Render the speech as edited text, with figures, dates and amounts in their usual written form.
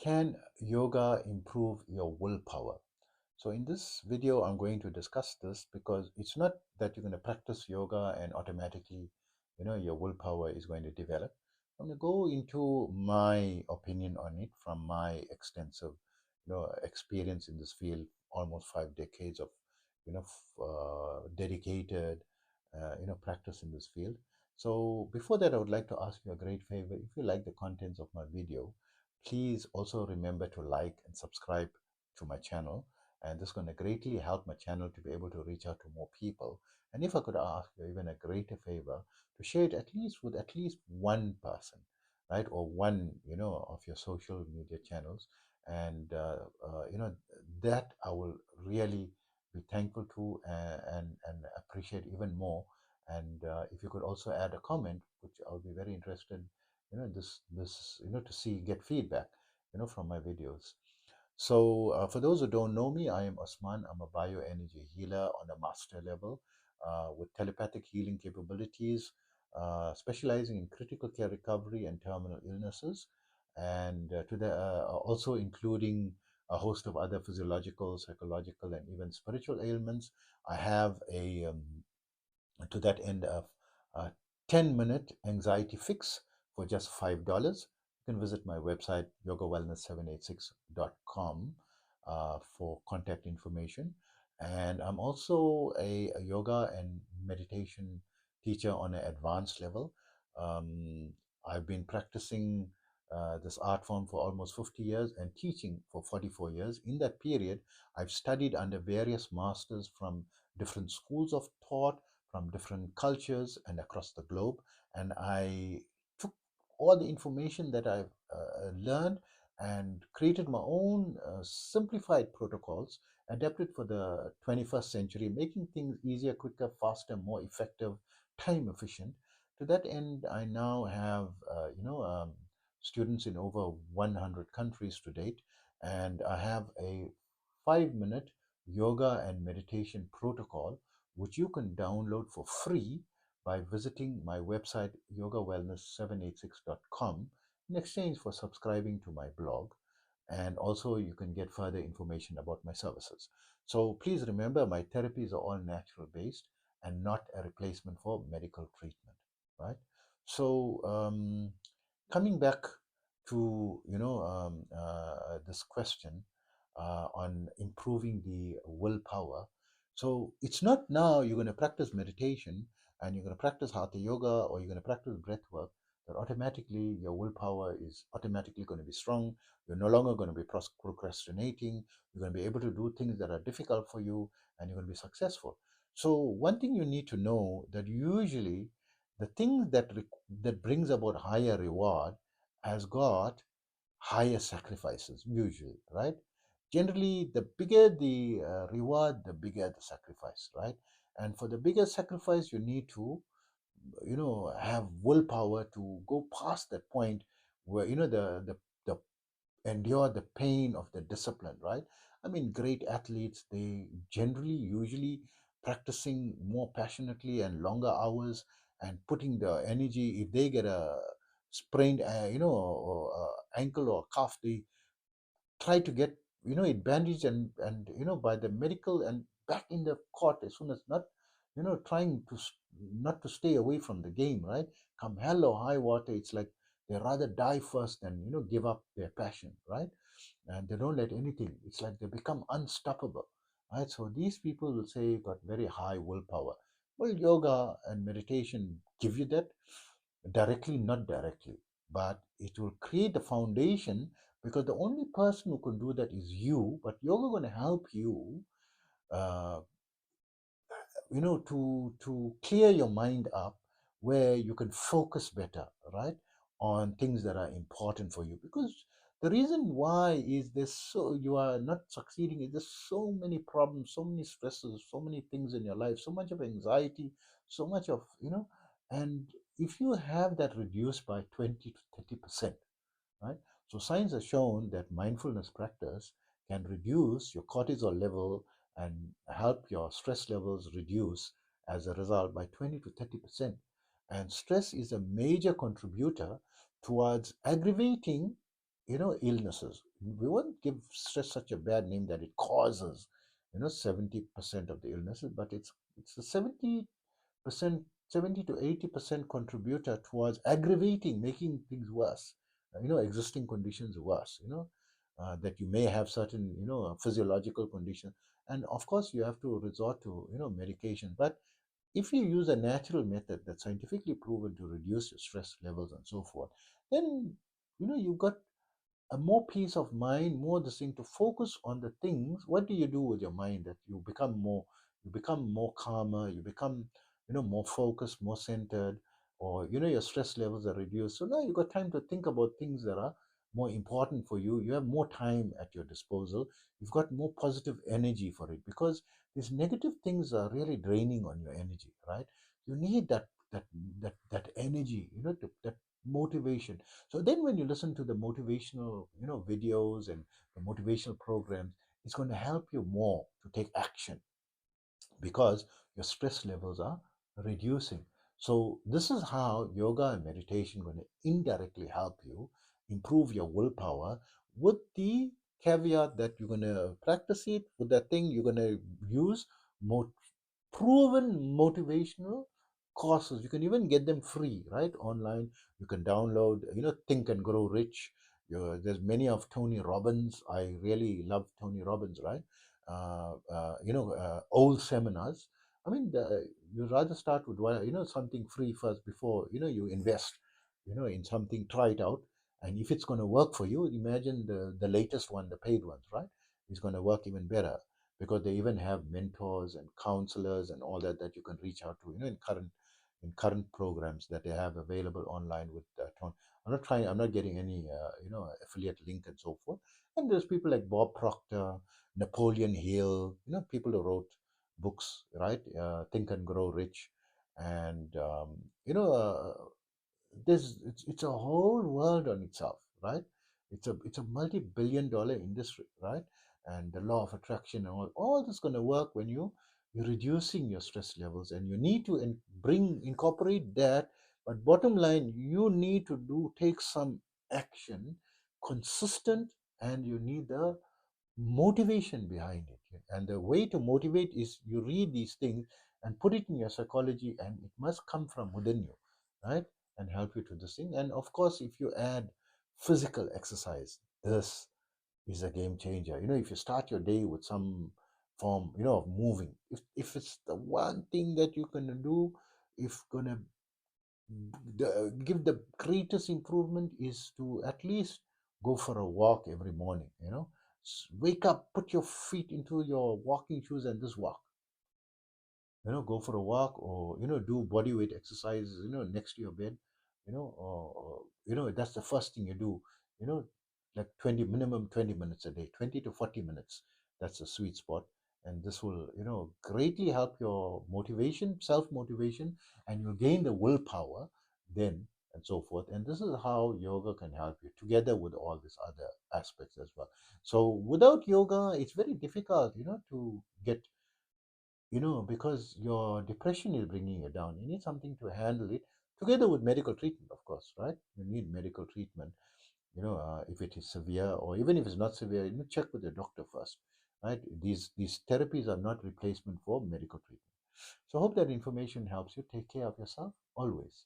Can yoga improve your willpower? So in this video, I'm going to discuss this because it's not that you're going to practice yoga and automatically, your willpower is going to develop. I'm going to go into my opinion on it from my extensive, experience in this field, almost 5 decades of, dedicated, practice in this field. So before that, I would like to ask you a great favor. If you like the contents of my video, please also remember to like and subscribe to my channel, and this is going to greatly help my channel to be able to reach out to more people. And if I could ask you even a greater favor, to share it at least with at least one person, right, or one of your social media channels, and that I will really be thankful to, and appreciate even more. And if you could also add a comment, which I'll be very interested, this to see, get feedback, from my videos. So, for those who don't know me, I am Osman. I'm a bioenergy healer on a master level, with telepathic healing capabilities, specializing in critical care recovery and terminal illnesses, and also including a host of other physiological, psychological, and even spiritual ailments. I have to that end a 10-minute anxiety fix for just $5. You can visit my website yogawellness786.com for contact information. And I'm also a yoga and meditation teacher on an advanced level. um, I've been practicing this art form for almost 50 years and teaching for 44 years. In that period, I've studied under various masters from different schools of thought, from different cultures and across the globe. And I took all the information that I've learned and created my own simplified protocols adapted for the 21st century, making things easier, quicker, faster, more effective, time efficient. To that end, I now have, students in over 100 countries to date, and I have a 5-minute yoga and meditation protocol which you can download for free by visiting my website yogawellness786.com in exchange for subscribing to my blog. And also you can get further information about my services. So please remember, my therapies are all natural based and not a replacement for medical treatment, right? So coming back to this question on improving the willpower. So it's not now you're going to practice meditation and you're going to practice hatha yoga or you're going to practice breath work that automatically your willpower is automatically going to be strong. You're no longer going to be procrastinating. You're going to be able to do things that are difficult for you, and you're going to be successful. So one thing you need to know, that usually the thing that brings about higher reward has got higher sacrifices, usually, right? Generally, the bigger the reward, the bigger the sacrifice, right? And for the bigger sacrifice, you need to, have willpower to go past that point where, the endure the pain of the discipline, right? I mean, great athletes, they generally, usually practicing more passionately and longer hours and putting the energy. If they get a sprained, or ankle or calf, they try to get it bandaged and by the medical and back in the court as soon as, not trying to not to stay away from the game, right? Come hell or high water, it's like they rather die first than give up their passion, right? And they don't let anything, it's like they become unstoppable, right? So these people will say got very high willpower. Well, yoga and meditation give you that directly, not directly, but it will create the foundation, because the only person who can do that is you. But yoga going to help you, uh, to clear your mind up, where you can focus better, right, on things that are important for you. Because the reason why is this, so you are not succeeding, is there's so many problems, so many stresses, so many things in your life, so much of anxiety, so much of, and if you have that reduced by 20 to 30%, right? So science has shown that mindfulness practice can reduce your cortisol level and help your stress levels reduce as a result by 20 to 30%. And stress is a major contributor towards aggravating. illnesses. We won't give stress such a bad name that it causes 70% of the illnesses, but it's a 70%, 70 to 80% contributor towards aggravating, making things worse, existing conditions worse, that you may have certain physiological conditions, and of course you have to resort to medication. But if you use a natural method that's scientifically proven to reduce your stress levels and so forth, then you've got a more peace of mind, more this thing to focus on the things. What do you do with your mind that you become more calmer, you become, more focused, more centered, or your stress levels are reduced. So now you've got time to think about things that are more important for you. You have more time at your disposal. You've got more positive energy for it because these negative things are really draining on your energy, right? You need that energy, that motivation. So then when you listen to the motivational, videos and the motivational programs, it's going to help you more to take action because your stress levels are reducing. So this is how yoga and meditation going to indirectly help you improve your willpower with the caveat that you're going to practice it with that thing you're going to use proven motivational courses. You can even get them free, right? Online. You can download, Think and Grow Rich. There's many of Tony Robbins. I really love Tony Robbins, right? Old seminars. I mean, you rather start with something free first before you invest, in something. Try it out, and if it's going to work for you, imagine the latest one, the paid ones, right? It's going to work even better because they even have mentors and counselors and all that you can reach out to, in current programs that they have available online with Tony. I'm not getting any affiliate link and so forth. And there's people like Bob Proctor, Napoleon Hill, people who wrote books, right? Think and Grow Rich, and it's a whole world on itself, right? It's a multi-billion-dollar industry, right? And the law of attraction and all this going to work when you're reducing your stress levels, and you need to incorporate that. But bottom line, you need to take some action, consistent, and you need the motivation behind it. And the way to motivate is you read these things and put it in your psychology, and it must come from within you, right? And help you to this thing. And of course, if you add physical exercise, this is a game changer. If you start your day with some form, of moving, if it's the one thing that you can do, if gonna give the greatest improvement is to at least go for a walk every morning. Wake up, put your feet into your walking shoes and just walk. Go for a walk, or do body weight exercises, next to your bed. That's the first thing you do. you know like 20 minutes a day, 20 to 40 minutes. That's a sweet spot. And this will greatly help your motivation, self motivation, and you'll gain the willpower then, and so forth. And this is how yoga can help you together with all these other aspects as well. So without yoga, it's very difficult to get, because your depression is bringing you down. You need something to handle it together with medical treatment, of course, right? You need medical treatment, if it is severe, or even if it's not severe, check with your doctor first, right? These therapies are not replacement for medical treatment. So I hope that information helps you. Take care of yourself always.